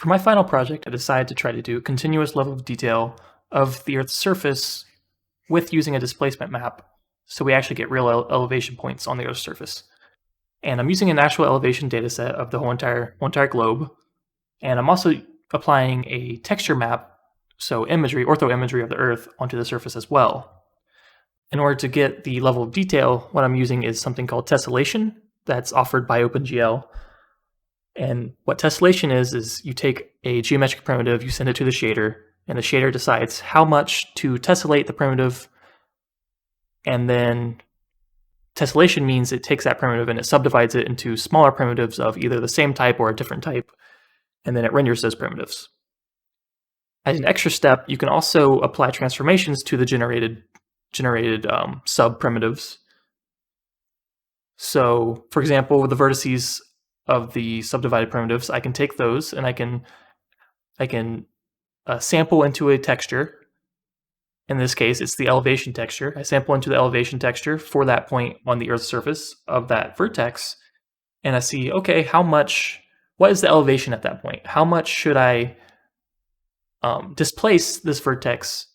For my final project, I decided to try to do a continuous level of detail of the Earth's surface with using a displacement map, so we actually get real elevation points on the Earth's surface. And I'm using an actual elevation dataset of the whole entire globe, and I'm also applying a texture map, so imagery, ortho imagery of the Earth onto the surface as well. In order to get the level of detail, what I'm using is something called tessellation that's offered by OpenGL. And what tessellation is you take a geometric primitive, you send it to the shader, and the shader decides how much to tessellate the primitive, and then tessellation means it takes that primitive and it subdivides it into smaller primitives of either the same type or a different type, and then it renders those primitives. As an extra step, you can also apply transformations to the generated sub-primitives. So, for example, with the vertices of the subdivided primitives, I can take those and I can sample into a texture. In this case, it's the elevation texture. I sample into the elevation texture for that point on the Earth's surface of that vertex, and I see, okay, what is the elevation at that point? How much should I displace this vertex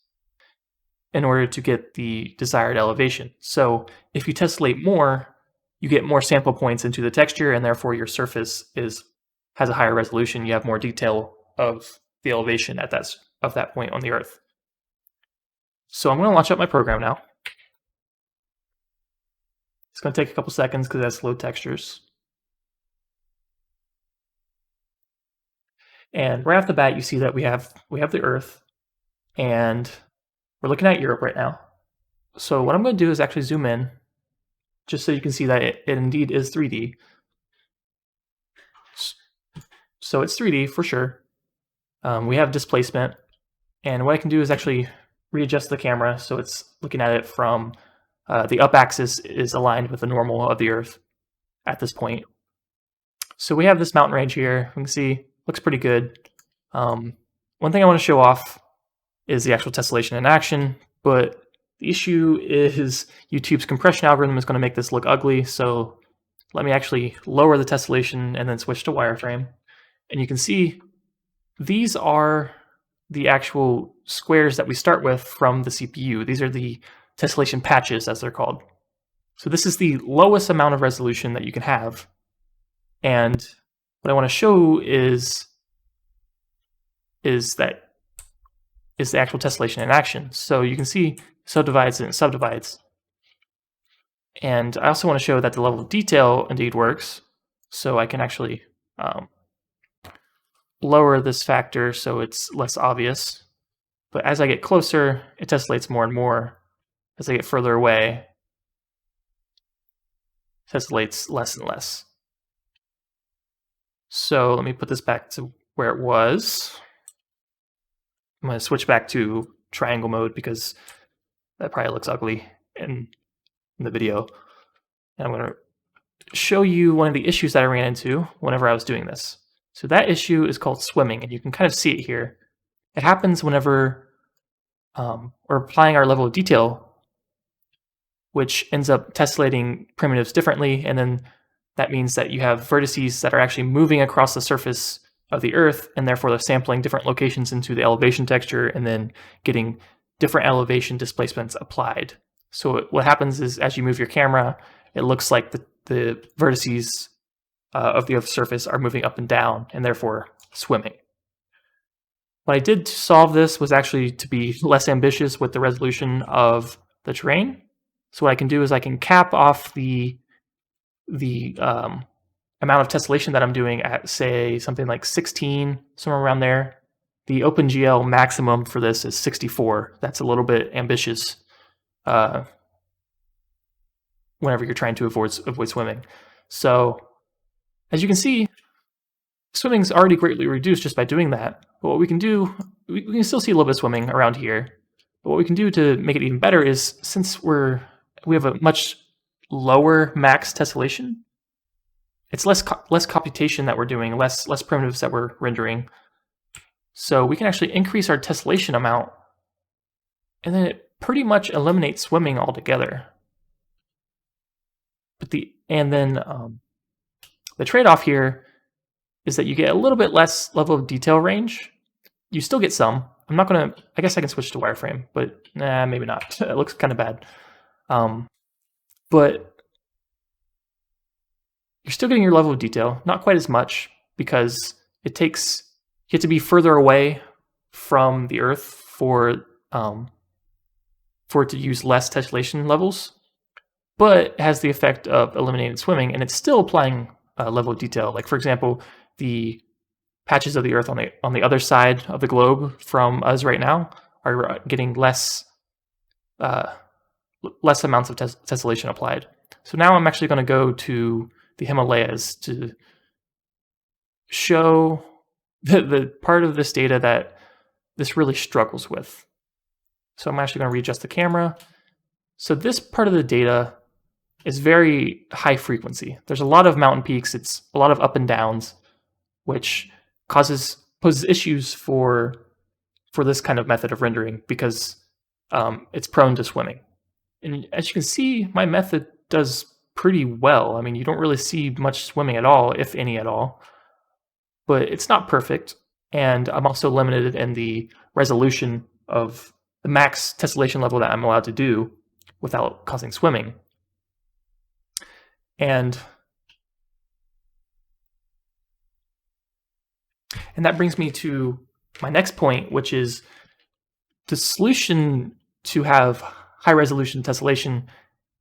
in order to get the desired elevation? So if you tessellate more, you get more sample points into the texture, and therefore your surface has a higher resolution. You have more detail of the elevation at that point on the Earth. So I'm going to launch up my program now. It's going to take a couple seconds because it has load textures. And right off the bat, you see that we have the Earth, and we're looking at Europe right now. So what I'm going to do is actually zoom in, just so you can see that it indeed is 3D. So it's 3D for sure. We have displacement, and what I can do is actually readjust the camera so it's looking at it from the up axis is aligned with the normal of the Earth at this point. So we have this mountain range here. You can see looks pretty good. One thing I want to show off is the actual tessellation in action, but the issue is YouTube's compression algorithm is going to make this look ugly, so let me actually lower the tessellation and then switch to wireframe. And you can see these are the actual squares that we start with from the CPU. These are the tessellation patches, as they're called. So this is the lowest amount of resolution that you can have. And what I want to show is the actual tessellation in action. So you can see subdivides and subdivides. And I also want to show that the level of detail indeed works. So I can actually lower this factor so it's less obvious. But as I get closer, it tessellates more and more. As I get further away, it tessellates less and less. So let me put this back to where it was. I'm going to switch back to triangle mode because that probably looks ugly in the video. And I'm going to show you one of the issues that I ran into whenever I was doing this. So that issue is called swimming, and you can kind of see it here. It happens whenever we're applying our level of detail, which ends up tessellating primitives differently, and then that means that you have vertices that are actually moving across the surface of the Earth, and therefore they're sampling different locations into the elevation texture and then getting different elevation displacements applied. So what happens is as you move your camera, it looks like the vertices of the Earth's surface are moving up and down and therefore swimming. What I did to solve this was actually to be less ambitious with the resolution of the terrain. So what I can do is I can cap off the amount of tessellation that I'm doing at, say, something like 16, somewhere around there. The OpenGL maximum for this is 64. That's a little bit ambitious whenever you're trying to avoid swimming. So as you can see, swimming's already greatly reduced just by doing that. But what we can do, we can still see a little bit of swimming around here. But what we can do to make it even better is, since we have a much lower max tessellation, it's less computation that we're doing, less primitives that we're rendering. So we can actually increase our tessellation amount, and then it pretty much eliminates swimming altogether. But the trade-off here is that you get a little bit less level of detail range. You still get some. I'm not going to, I guess I can switch to wireframe, but maybe not. It looks kind of bad. But you're still getting your level of detail, not quite as much, because you have to be further away from the Earth for it to use less tessellation levels, but it has the effect of eliminating swimming, and it's still applying a level of detail. Like, for example, the patches of the Earth on the other side of the globe from us right now are getting less amounts of tessellation applied. So now I'm actually going to go to the Himalayas to show the part of this data that this really struggles with. So I'm actually going to readjust the camera. So this part of the data is very high frequency. There's a lot of mountain peaks. It's a lot of up and downs, which poses issues for this kind of method of rendering because it's prone to swimming. And as you can see, my method does pretty well. I mean, you don't really see much swimming at all, if any at all. But it's not perfect, and I'm also limited in the resolution of the max tessellation level that I'm allowed to do without causing swimming. And that brings me to my next point, which is the solution to have high resolution tessellation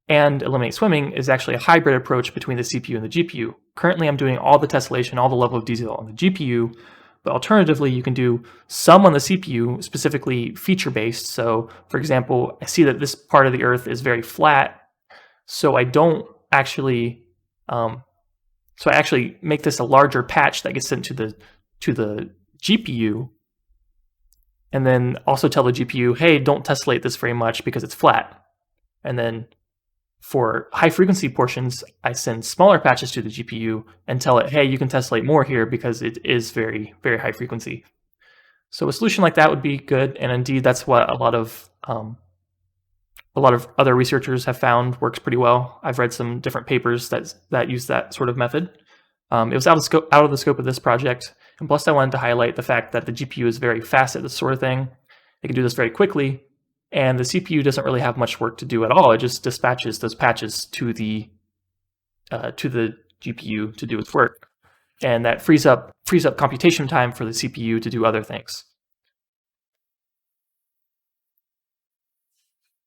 and eliminate swimming is actually a hybrid approach between the CPU and the GPU. Currently, I'm doing all the tessellation, all the level of detail on the GPU, but alternatively, you can do some on the CPU, specifically feature-based. So, for example, I see that this part of the Earth is very flat, so I don't actually, I actually make this a larger patch that gets sent to the GPU, and then also tell the GPU, hey, don't tessellate this very much because it's flat. And then for high frequency portions, I send smaller patches to the GPU and tell it, hey, you can tessellate more here because it is very, very high frequency. So a solution like that would be good, and indeed that's what a lot of other researchers have found works pretty well. I've read some different papers that use that sort of method. It was out of the scope of this project, and plus I wanted to highlight the fact that the GPU is very fast at this sort of thing. It can do this very quickly, and the CPU doesn't really have much work to do at all. It just dispatches those patches to the GPU to do its work, and that frees up computation time for the CPU to do other things.